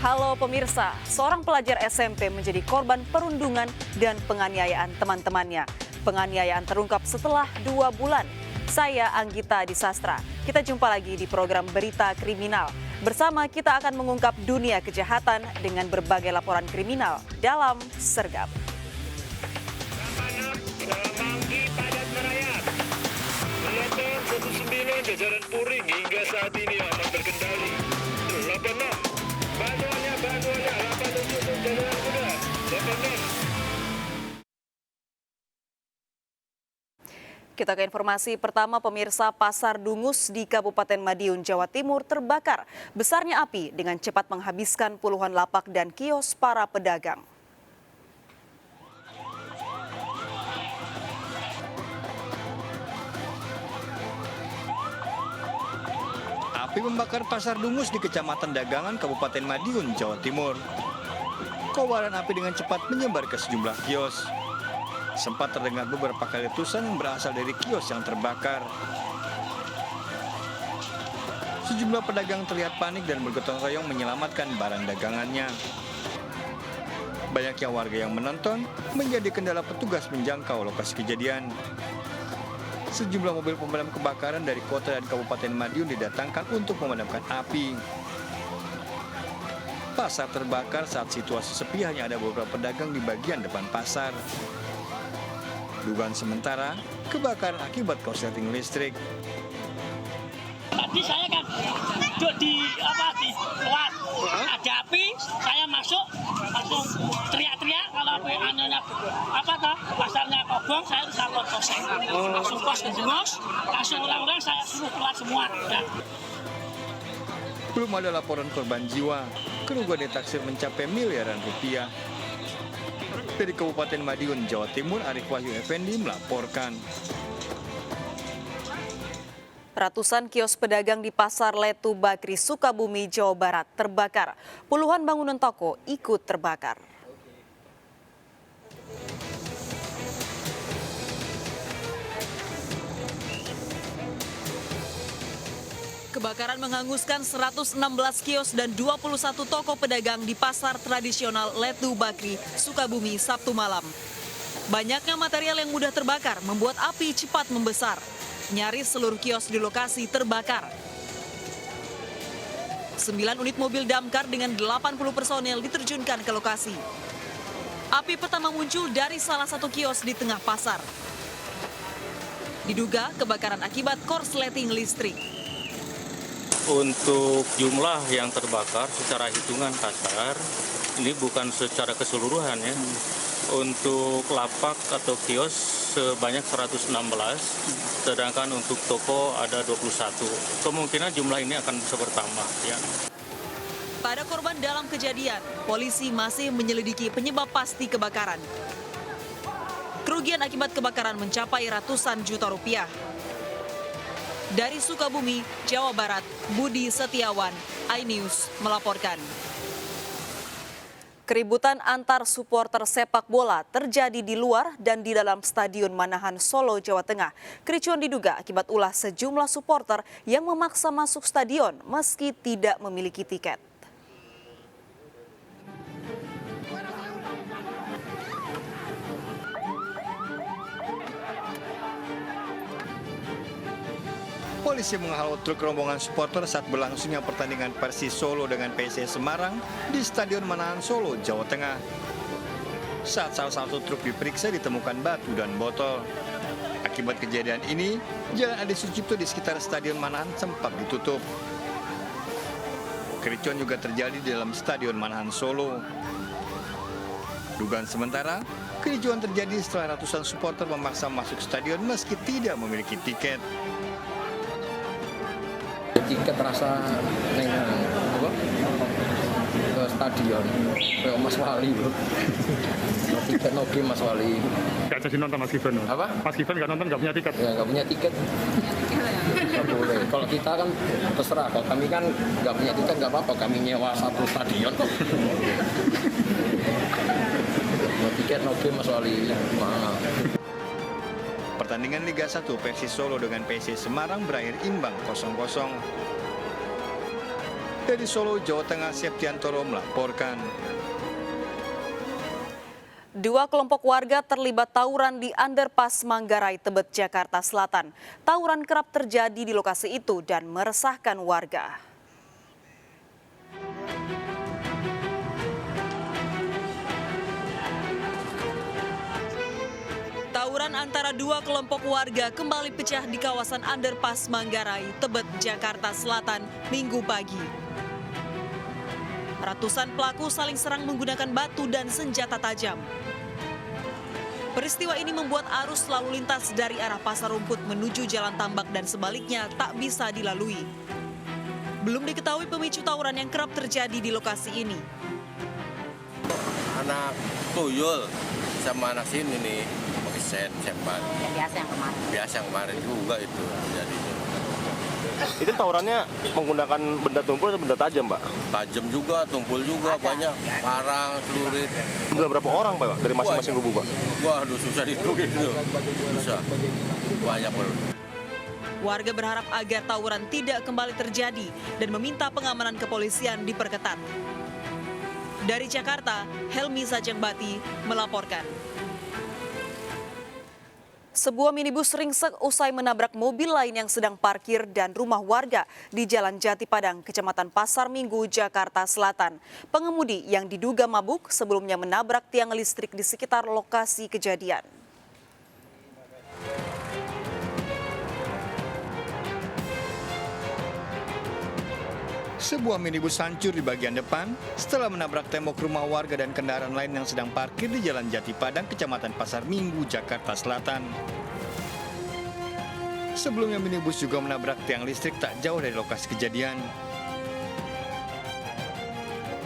Halo pemirsa, seorang pelajar SMP menjadi korban perundungan dan penganiayaan teman-temannya. Penganiayaan terungkap setelah 2 bulan. Saya Anggita Disastra. Kita jumpa lagi di program Berita Kriminal. Bersama kita akan mengungkap dunia kejahatan dengan berbagai laporan kriminal dalam Sergap. Semanggi padat merayap. Gelombang 19 jajaran Puring hingga saat ini aman terkendali. 86 Bantuannya 87 jajaran muda. 86. Kita ke informasi pertama pemirsa, Pasar Dungus di Kabupaten Madiun, Jawa Timur terbakar. Besarnya api dengan cepat menghabiskan puluhan lapak dan kios para pedagang. Api membakar Pasar Dungus di Kecamatan Dagangan, Kabupaten Madiun, Jawa Timur. Kobaran api dengan cepat menyebar ke sejumlah kios. Sempat terdengar beberapa kali letusan yang berasal dari kios yang terbakar. Sejumlah pedagang terlihat panik dan bergotong royong menyelamatkan barang dagangannya. Banyaknya warga yang menonton menjadi kendala petugas menjangkau lokasi kejadian. Sejumlah mobil pemadam kebakaran dari kota dan Kabupaten Madiun didatangkan untuk memadamkan api. Pasar terbakar saat situasi sepi, hanya ada beberapa pedagang di bagian depan pasar. Dugaan sementara, kebakaran akibat korsleting listrik. Tadi saya kan duduk di luar, ada api, saya masuk langsung teriak-teriak kalau api pasarnya kobong, saya disambut kosek, langsung kos ke Dungus, langsung orang-orang saya suruh keluar semua. Belum ada laporan korban jiwa, kerugian ditaksir mencapai miliaran rupiah. Dari Kabupaten Madiun, Jawa Timur, Arif Wahyu Effendi melaporkan. Ratusan kios pedagang di Pasar Letu Bakri, Sukabumi, Jawa Barat terbakar. Puluhan bangunan toko ikut terbakar. Kebakaran menghanguskan 116 kios dan 21 toko pedagang di pasar tradisional Letu Bakri, Sukabumi, Sabtu malam. Banyaknya material yang mudah terbakar membuat api cepat membesar. Nyaris seluruh kios di lokasi terbakar. 9 unit mobil damkar dengan 80 personel diterjunkan ke lokasi. Api pertama muncul dari salah satu kios di tengah pasar. Diduga kebakaran akibat korsleting listrik. Untuk jumlah yang terbakar secara hitungan kasar, ini bukan secara keseluruhan ya. Untuk lapak atau kios sebanyak 116, sedangkan untuk toko ada 21. Kemungkinan jumlah ini akan bisa bertambah ya. Pada korban dalam kejadian, polisi masih menyelidiki penyebab pasti kebakaran. Kerugian akibat kebakaran mencapai ratusan juta rupiah. Dari Sukabumi, Jawa Barat, Budi Setiawan, iNews melaporkan. Keributan antar supporter sepak bola terjadi di luar dan di dalam Stadion Manahan, Solo, Jawa Tengah. Kericuan diduga akibat ulah sejumlah supporter yang memaksa masuk stadion meski tidak memiliki tiket. Polisi menghalau truk rombongan supporter saat berlangsungnya pertandingan Persis Solo dengan PSIS Semarang di Stadion Manahan, Solo, Jawa Tengah. Saat salah satu truk diperiksa ditemukan batu dan botol. Akibat kejadian ini, Jalan Adi Sucipto di sekitar Stadion Manahan sempat ditutup. Kericuan juga terjadi di dalam Stadion Manahan, Solo. Dugaan sementara, kericuan terjadi setelah ratusan supporter memaksa masuk stadion meski tidak memiliki tiket. Tiket terasa ke stadion. Kayak Mas Wali bro. Tiket nogi Mas Wali. Gak jadi nonton Mas Gibran? Apa? Mas Gibran gak nonton, gak punya tiket? Ya nggak punya tiket. Nggak boleh. Kalau kita kan terserah. Kalau kami kan nggak punya tiket nggak apa-apa. Kami nyewa satu stadion kok. Tiket nogi Mas Wali. Mahal. Pertandingan Liga 1 Persis Solo dengan PSIS Semarang berakhir imbang 0-0. Dari Solo, Jawa Tengah, Septiantoro melaporkan. Dua kelompok warga terlibat tawuran di underpass Manggarai, Tebet, Jakarta Selatan. Tawuran kerap terjadi di lokasi itu dan meresahkan warga. Tawuran antara dua kelompok warga kembali pecah di kawasan underpass Manggarai, Tebet, Jakarta Selatan, Minggu pagi. Ratusan pelaku saling serang menggunakan batu dan senjata tajam. Peristiwa ini membuat arus lalu lintas dari arah Pasar Rumput menuju Jalan Tambak dan sebaliknya tak bisa dilalui. Belum diketahui pemicu tawuran yang kerap terjadi di lokasi ini. Anak tuyul sama anak sini nih, pakai sempat. Biasa yang kemarin Juga itu jadinya. Itu tawurannya menggunakan benda tumpul atau benda tajam, Pak? Tajam juga, tumpul juga, banyak parang, celurit. Berapa orang, Pak, dari masing-masing kubu, Pak? Waduh, susah dihitung itu. Susah. Banyak, Pak. Warga berharap agar tawuran tidak kembali terjadi dan meminta pengamanan kepolisian diperketat. Dari Jakarta, Helmi Sajangbati melaporkan. Sebuah minibus ringsek usai menabrak mobil lain yang sedang parkir dan rumah warga di Jalan Jati Padang, Kecamatan Pasar Minggu, Jakarta Selatan. Pengemudi yang diduga mabuk sebelumnya menabrak tiang listrik di sekitar lokasi kejadian. Sebuah minibus hancur di bagian depan setelah menabrak tembok rumah warga dan kendaraan lain yang sedang parkir di Jalan Jati Padang, Kecamatan Pasar Minggu, Jakarta Selatan. Sebelumnya minibus juga menabrak tiang listrik tak jauh dari lokasi kejadian.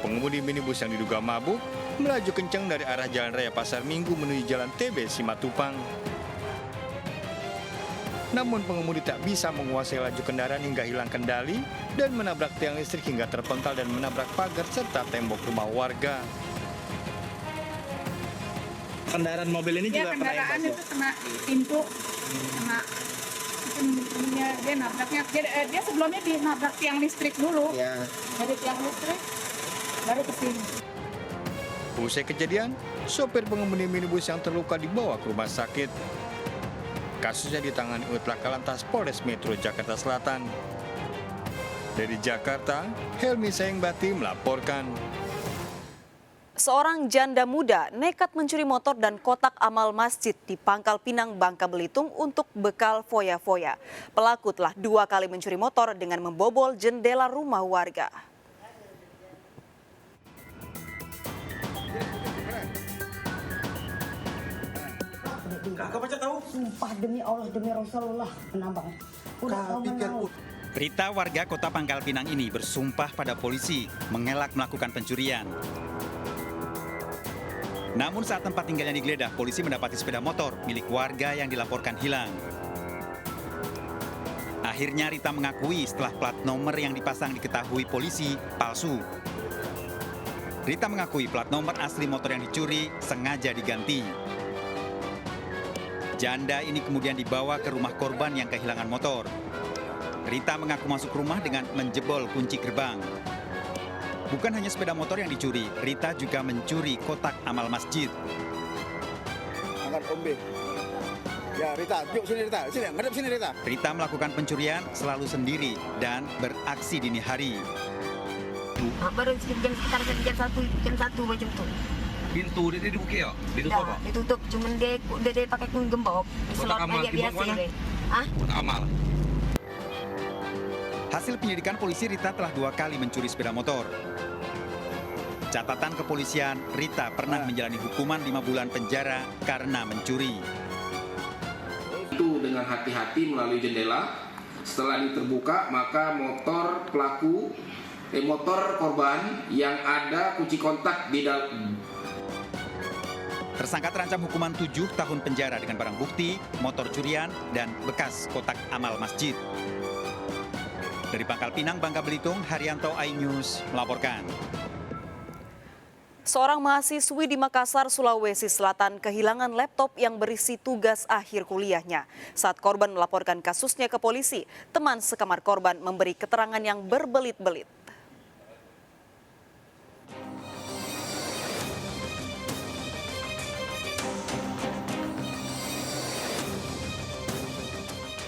Pengemudi minibus yang diduga mabuk melaju kencang dari arah Jalan Raya Pasar Minggu menuju Jalan TB Simatupang. Namun pengemudi tak bisa menguasai laju kendaraan hingga hilang kendali dan menabrak tiang listrik hingga terpental dan menabrak pagar serta tembok rumah warga. Kendaraan mobil ini juga kendaraan itu kena pintu, kena pintunya dia nabraknya. Dia sebelumnya dinabrak tiang listrik dulu. Ya. Dari tiang listrik baru ke sini. Usai kejadian, sopir pengemudi minibus yang terluka dibawa ke rumah sakit. Kasusnya ditangani unit Laka Lantas Polres Metro Jakarta Selatan. Dari Jakarta, Helmi Sajangbati melaporkan. Seorang janda muda nekat mencuri motor dan kotak amal masjid di Pangkal Pinang, Bangka Belitung untuk bekal foya-foya. Pelaku telah 2 kali mencuri motor dengan membobol jendela rumah warga. Kakak baca tahu? Sumpah demi Allah, demi Rasulullah, menambang. Rita, warga kota Pangkal Pinang ini bersumpah pada polisi mengelak melakukan pencurian. Namun saat tempat tinggalnya digeledah, polisi mendapati sepeda motor milik warga yang dilaporkan hilang. Akhirnya Rita mengakui setelah plat nomor yang dipasang diketahui polisi palsu. Rita mengakui plat nomor asli motor yang dicuri sengaja diganti. Janda ini kemudian dibawa ke rumah korban yang kehilangan motor. Rita mengaku masuk rumah dengan menjebol kunci gerbang. Bukan hanya sepeda motor yang dicuri, Rita juga mencuri kotak amal masjid. Angkat kombe. Ya Rita, yuk sini Rita, sini, ngadep sini Rita. Rita melakukan pencurian selalu sendiri dan beraksi dini hari. Baru sekitar jam 1 macam tu. Pintu dia dibuka ya? Ditutup apa? Ditutup, cuman dia pakai gembok. Kotak amal timbang mana? Kotak amal. Hasil penyelidikan polisi, Rita telah 2 kali mencuri sepeda motor. Catatan kepolisian, Rita pernah menjalani hukuman 5 bulan penjara karena mencuri. Itu dengan hati-hati melalui jendela. Setelah ini terbuka, maka motor pelaku motor korban yang ada kunci kontak di dalam. Tersangka terancam hukuman 7 tahun penjara dengan barang bukti, motor curian, dan bekas kotak amal masjid. Dari Pangkal Pinang, Bangka Belitung, Haryanto, iNews melaporkan. Seorang mahasiswi di Makassar, Sulawesi Selatan kehilangan laptop yang berisi tugas akhir kuliahnya. Saat korban melaporkan kasusnya ke polisi, teman sekamar korban memberi keterangan yang berbelit-belit.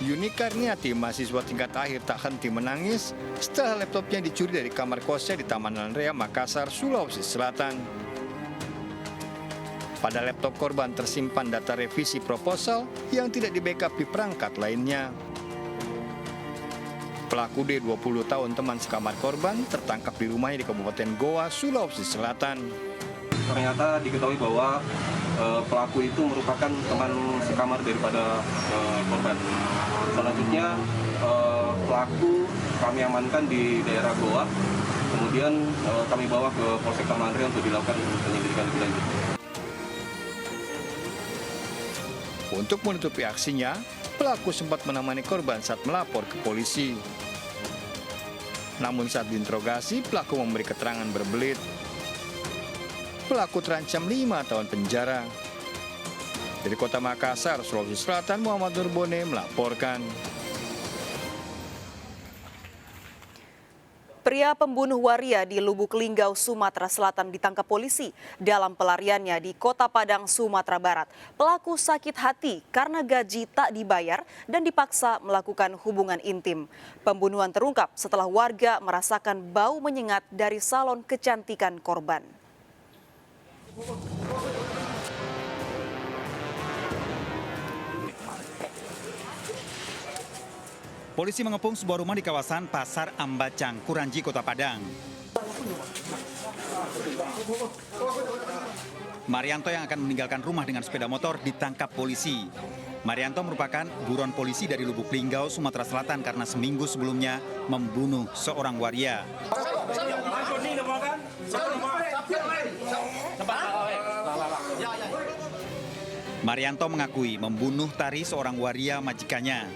Yuni Karniati, mahasiswa tingkat akhir, tak henti menangis setelah laptopnya dicuri dari kamar kosnya di Taman Landrea, Makassar, Sulawesi Selatan. Pada laptop korban tersimpan data revisi proposal yang tidak di-backup di perangkat lainnya. Pelaku D, 20 tahun, teman sekamar korban, tertangkap di rumahnya di Kabupaten Goa, Sulawesi Selatan. Ternyata diketahui bahwa pelaku itu merupakan teman sekamar daripada korban. Selanjutnya pelaku kami amankan di daerah Goa, kemudian kami bawa ke Polsek Taman Landrea untuk dilakukan penyelidikan lebih lanjut. Untuk menutupi aksinya, pelaku sempat menemani korban saat melapor ke polisi. Namun saat diinterogasi, pelaku memberi keterangan berbelit. Pelaku terancam 5 tahun penjara. Dari Kota Makassar, Sulawesi Selatan, Muhammad Nurbone melaporkan. Pria pembunuh waria di Lubuk Linggau, Sumatera Selatan ditangkap polisi dalam pelariannya di Kota Padang, Sumatera Barat. Pelaku sakit hati karena gaji tak dibayar dan dipaksa melakukan hubungan intim. Pembunuhan terungkap setelah warga merasakan bau menyengat dari salon kecantikan korban. Polisi mengepung sebuah rumah di kawasan Pasar Ambacang, Kuranji, Kota Padang. Marianto yang akan meninggalkan rumah dengan sepeda motor ditangkap polisi. Marianto merupakan buron polisi dari Lubuk Linggau, Sumatera Selatan karena seminggu sebelumnya membunuh seorang waria. Marianto mengakui membunuh Tari, seorang waria majikannya.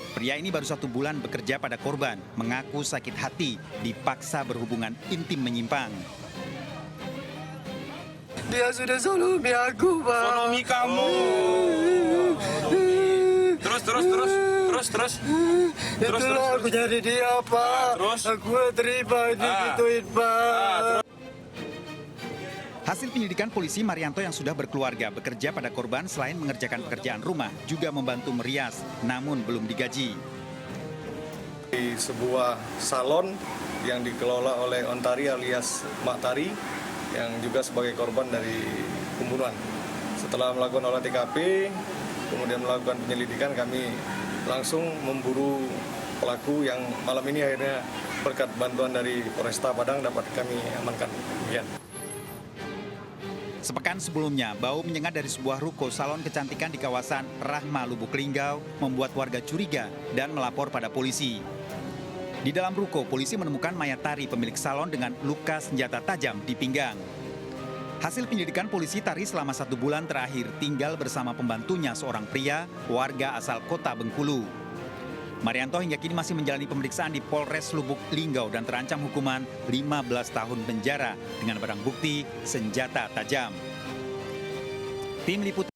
Pria ini baru 1 bulan bekerja pada korban, mengaku sakit hati dipaksa berhubungan intim menyimpang. Dia sudah sodomi aku, Pak. Sodomi kamu. Terus. Itulah aku jadi dia, Pak. Terus? Aku terima digituin, Pak. Hasil penyelidikan polisi, Marianto yang sudah berkeluarga bekerja pada korban selain mengerjakan pekerjaan rumah, juga membantu merias, namun belum digaji. Di sebuah salon yang dikelola oleh Ontari alias Mak Tari, yang juga sebagai korban dari pembunuhan. Setelah melakukan olah TKP, kemudian melakukan penyelidikan, kami langsung memburu pelaku yang malam ini akhirnya berkat bantuan dari Polresta Padang dapat kami amankan. Sepekan sebelumnya, bau menyengat dari sebuah ruko salon kecantikan di kawasan Rahma, Lubuk Linggau membuat warga curiga dan melapor pada polisi. Di dalam ruko, polisi menemukan mayat Tari, pemilik salon, dengan luka senjata tajam di pinggang. Hasil penyelidikan polisi, Tari selama 1 bulan terakhir tinggal bersama pembantunya, seorang pria warga asal Kota Bengkulu. Marianto hingga kini masih menjalani pemeriksaan di Polres Lubuk Linggau dan terancam hukuman 15 tahun penjara dengan barang bukti senjata tajam. Tim Liputan.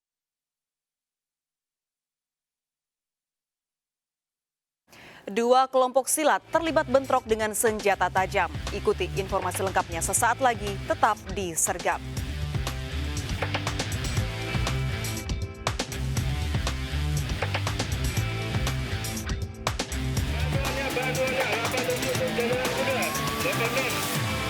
Dua kelompok silat terlibat bentrok dengan senjata tajam. Ikuti informasi lengkapnya sesaat lagi, tetap di Sergap. Bantuannya